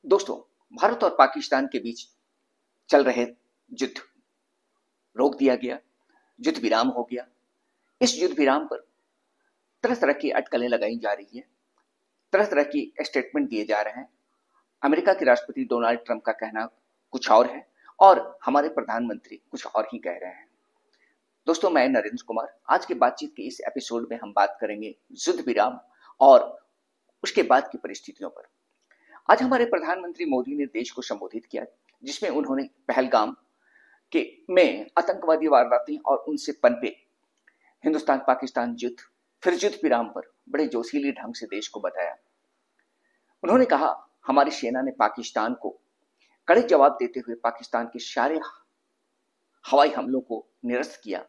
दोस्तों, भारत और पाकिस्तान के बीच चल रहे युद्ध रोक दिया गया, युद्ध विराम हो गया। इस युद्ध विराम पर तरह तरह की अटकलें लगाई जा रही है, तरह तरह की स्टेटमेंट दिए जा रहे हैं। अमेरिका के राष्ट्रपति डोनाल्ड ट्रंप का कहना कुछ और है और हमारे प्रधानमंत्री कुछ और ही कह रहे हैं। दोस्तों, मैं नरेंद्र कुमार। आज के बातचीत के इस एपिसोड में हम बात करेंगे युद्ध विराम और उसके बाद की परिस्थितियों पर। आज हमारे प्रधानमंत्री मोदी ने देश को संबोधित किया, जिसमें उन्होंने पहलगाम के में आतंकवादी वारदातें और उनसे पनपे हिंदुस्तान पाकिस्तान युद्ध, फिर युद्ध विराम पर बड़े जोशीले ढंग से देश को बताया। उन्होंने कहा, हमारी सेना ने पाकिस्तान को कड़े जवाब देते हुए पाकिस्तान के सारे हवाई हमलों को निरस्त किया।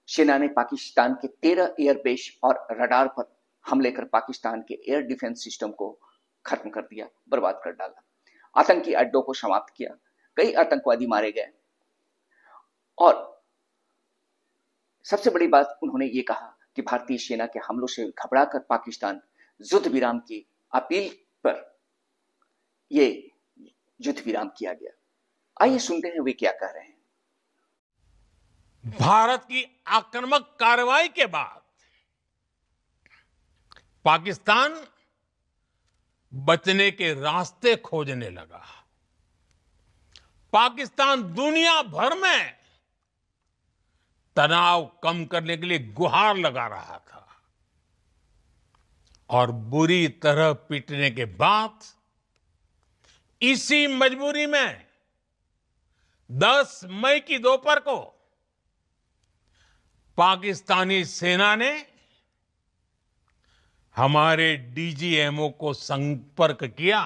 सेना ने पाकिस्तान के 13 एयरबेस और रडार पर हमले कर पाकिस्तान के एयर डिफेंस सिस्टम को खत्म कर दिया, बर्बाद कर डाला। आतंकी अड्डों को समाप्त किया, कई आतंकवादी मारे गए। और सबसे बड़ी बात उन्होंने ये कहा कि भारतीय सेना के हमलों से घबराकर पाकिस्तान युद्ध विराम की अपील पर यह युद्ध विराम किया गया। आइए सुनते हैं वे क्या कह रहे हैं। भारत की आक्रामक कार्रवाई के बाद पाकिस्तान बचने के रास्ते खोजने लगा। पाकिस्तान दुनिया भर में तनाव कम करने के लिए गुहार लगा रहा था और बुरी तरह पीटने के बाद इसी मजबूरी में 10 मई की दोपहर को पाकिस्तानी सेना ने हमारे डीजीएमओ को संपर्क किया।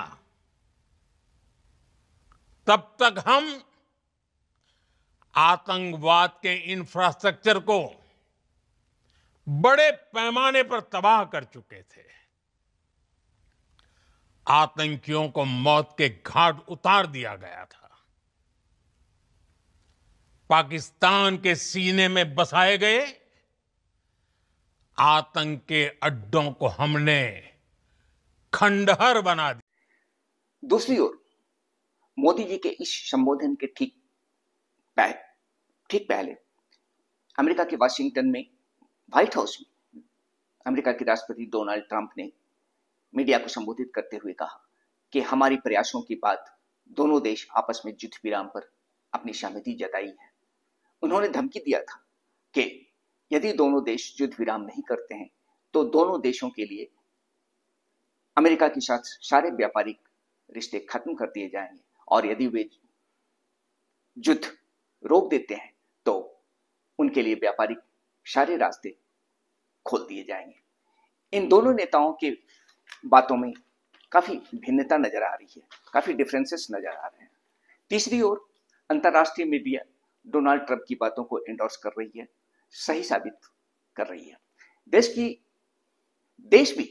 तब तक हम आतंकवाद के इंफ्रास्ट्रक्चर को बड़े पैमाने पर तबाह कर चुके थे। आतंकियों को मौत के घाट उतार दिया गया था। पाकिस्तान के सीने में बसाए गए आतंक के अड्डों को हमने खंडहर बना दिया। दूसरी ओर मोदी जी के इस संबोधन के ठीक पहले अमेरिका के वाशिंगटन में व्हाइट हाउस में अमेरिका के राष्ट्रपति डोनाल्ड ट्रंप ने मीडिया को संबोधित करते हुए कहा कि हमारी प्रयासों के बाद दोनों देश आपस में युद्ध विराम पर अपनी सहमति जताई है। उन्होंने धमकी दिया था कि यदि दोनों देश युद्ध विराम नहीं करते हैं तो दोनों देशों के लिए अमेरिका के साथ सारे व्यापारिक रिश्ते खत्म कर दिए जाएंगे और यदि वे युद्ध रोक देते हैं तो उनके लिए व्यापारिक सारे रास्ते खोल दिए जाएंगे। इन दोनों नेताओं के बातों में काफी भिन्नता नजर आ रही है, काफी डिफरेंसेस नजर आ रहे हैं। तीसरी ओर अंतर्राष्ट्रीय मीडिया डोनाल्ड ट्रंप की बातों को एंडोर्स कर रही है, सही साबित कर रही है। देश भी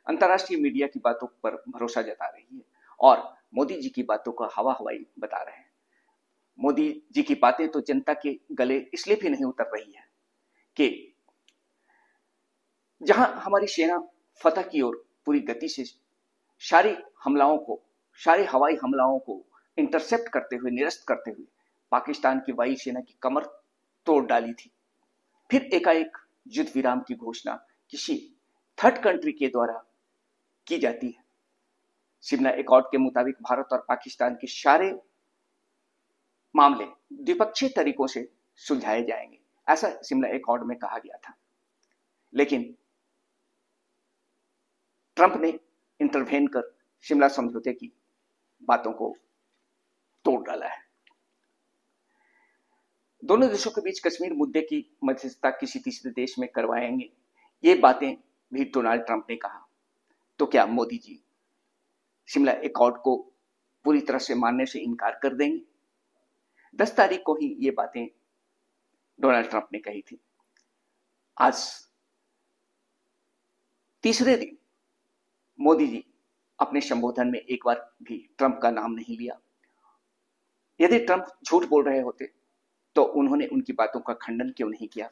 अंतर्राष्ट्रीय मीडिया की बातों पर भरोसा जता रही है और मोदी जी की बातों को हवा हवाई बता रहे हैं। मोदी जी की बातें तो जनता के गले इसलिए भी नहीं उतर रही है कि जहां हमारी सेना फतह की ओर पूरी गति से सारे हवाई हमलाओं को इंटरसेप्ट करते हुए, निरस्त करते हुए पाकिस्तान की वायुसेना की कमर तोड़ डाली थी, फिर एकाएक युद्ध विराम की घोषणा किसी थर्ड कंट्री के द्वारा की जाती है। शिमला एकॉर्ड के मुताबिक भारत और पाकिस्तान के सारे मामले द्विपक्षीय तरीकों से सुलझाए जाएंगे, ऐसा शिमला एकॉर्ड में कहा गया था। लेकिन ट्रंप ने इंटरवेन कर शिमला समझौते की बातों को तोड़ डाला है। दोनों देशों के बीच कश्मीर मुद्दे की मध्यस्थता किसी तीसरे देश में करवाएंगे, ये बातें भी डोनाल्ड ट्रंप ने कहा। तो क्या मोदी जी शिमला एकॉर्ड को पूरी तरह से मानने से इनकार कर देंगे? 10 तारीख को ही ये बातें डोनाल्ड ट्रंप ने कही थी। आज तीसरे दिन मोदी जी अपने संबोधन में एक बार भी ट्रंप का नाम नहीं लिया। यदि ट्रंप झूठ बोल रहे होते तो उन्होंने उनकी बातों का खंडन क्यों नहीं किया?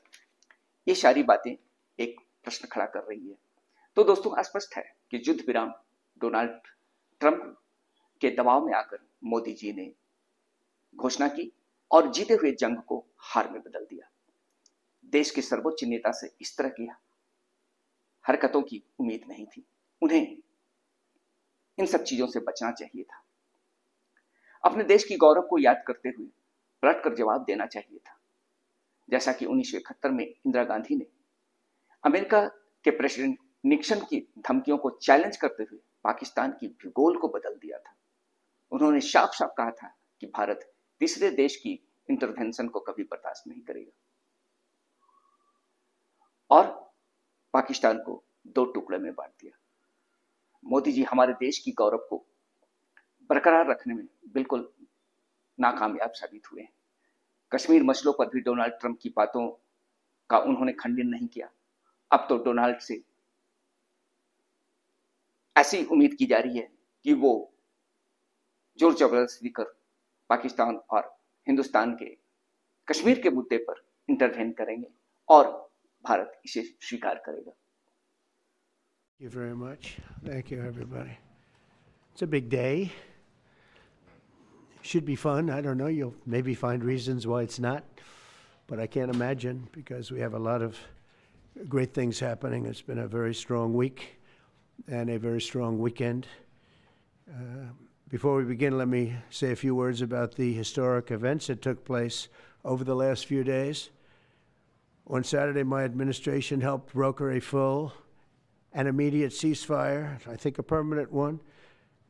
ये सारी बातें एक प्रश्न खड़ा कर रही है। तो दोस्तों, स्पष्ट है कि युद्ध विराम डोनाल्ड ट्रंप के दबाव में आकर मोदी जी ने घोषणा की और जीते हुए जंग को हार में बदल दिया। देश के सर्वोच्च नेता से इस तरह की हरकतों की उम्मीद नहीं थी। उन्हें इन सब चीजों से बचना चाहिए था। अपने देश की गौरव को याद करते हुए पलट कर जवाब देना चाहिए था, जैसा कि 1971 में इंदिरा गांधी ने अमेरिका के प्रेसिडेंट निक्सन की धमकियों को चैलेंज करते हुए पाकिस्तान की भूगोल को बदल दिया था। उन्होंने साफ साफ कहा था कि भारत तीसरे देश की इंटरवेंशन को कभी बर्दाश्त नहीं करेगा और पाकिस्तान को 2 टुकड़े में बांट दिया। मोदी जी हमारे देश की गौरव को बरकरार रखने में बिल्कुल नाकामयाब साबित हुए हैं। कश्मीर मसलों पर भी डोनाल्ड ट्रंप की बातों का उन्होंने खंडन नहीं किया। अब तो डोनाल्ड से ऐसी उम्मीद की जा रही है कि वो जोर जबरदस्ती कर पाकिस्तान और हिंदुस्तान के कश्मीर के मुद्दे पर इंटरवेन करेंगे और भारत इसे स्वीकार करेगा। Thank you very much. Thank you, everybody. It's a big day. Should be fun. I don't know. You'll maybe find reasons why it's not, but I can't imagine because we have a lot of great things happening. It's been a very strong week and a very strong weekend. Before we begin, let me say a few words about the historic events that took place over the last few days. On Saturday, my administration helped broker a full and immediate ceasefire, I think a permanent one,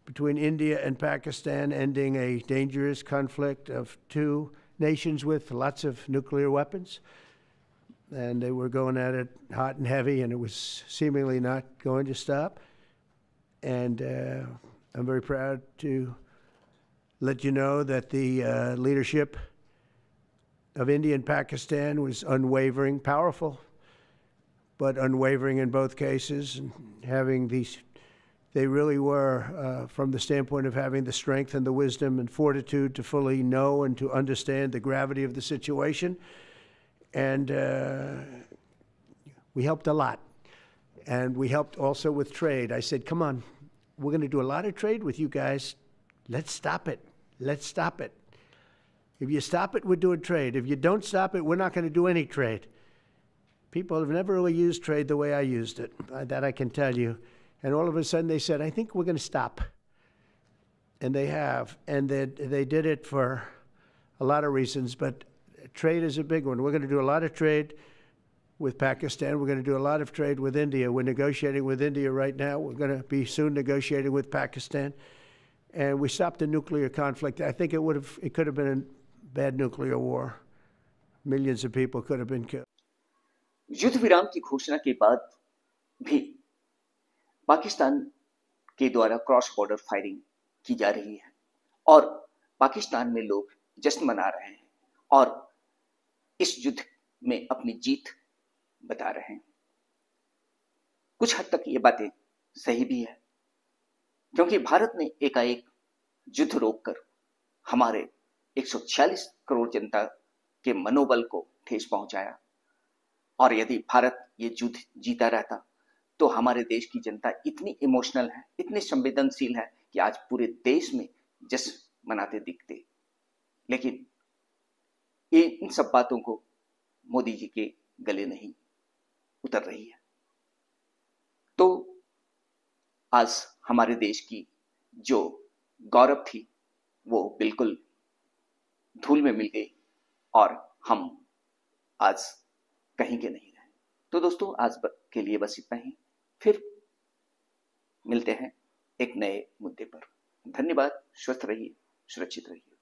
between India and Pakistan, ending a dangerous conflict of 2 nations with lots of nuclear weapons. And they were going at it hot and heavy, and it was seemingly not going to stop. And I'm very proud to let you know that the leadership of India and Pakistan was unwavering, powerful, but unwavering in both cases, and having these, they really were, from the standpoint of having the strength and the wisdom and fortitude to fully know and to understand the gravity of the situation. And we helped a lot. And we helped also with trade. I said, come on, we're going to do a lot of trade with you guys. Let's stop it. Let's stop it. If you stop it, we're doing trade. If you don't stop it, we're not going to do any trade. People have never really used trade the way I used it. That I can tell you. And all of a sudden they said, I think we're going to stop. And they have. And they did it for a lot of reasons, but trade is a big one. We're going to do a lot of trade with Pakistan. We're going to do a lot of trade with India. We're negotiating with India right now. We're going to be soon negotiating with Pakistan. And we stopped the nuclear conflict. I think it could have been a bad nuclear war. Millions of people could have been killed. युद्ध विराम की घोषणा के बाद भी पाकिस्तान के द्वारा cross border firing की जा रही है और पाकिस्तान में लोग जश्न मना रहे हैं और इस युद्ध में अपनी जीत बता रहे हैं। कुछ हद तक ये बातें सही भी है, क्योंकि भारत ने एकाएक युद्ध रोककर हमारे 146 करोड़ जनता के मनोबल को ठेस पहुंचाया। और यदि भारत ये युद्ध जीता रहता तो हमारे देश की जनता इतनी इमोशनल है, इतनी संवेदनशील है कि आज पूरे देश में जश्न मनाते दिखते। लेकिन इन सब बातों को मोदी जी के गले नहीं उतर रही है। तो आज हमारे देश की जो गौरव थी वो बिल्कुल धूल में मिल गई और हम आज कहीं के नहीं रहे। तो दोस्तों, आज के लिए बस इतना ही। फिर मिलते हैं एक नए मुद्दे पर। धन्यवाद। स्वस्थ रहिए, सुरक्षित रहिए।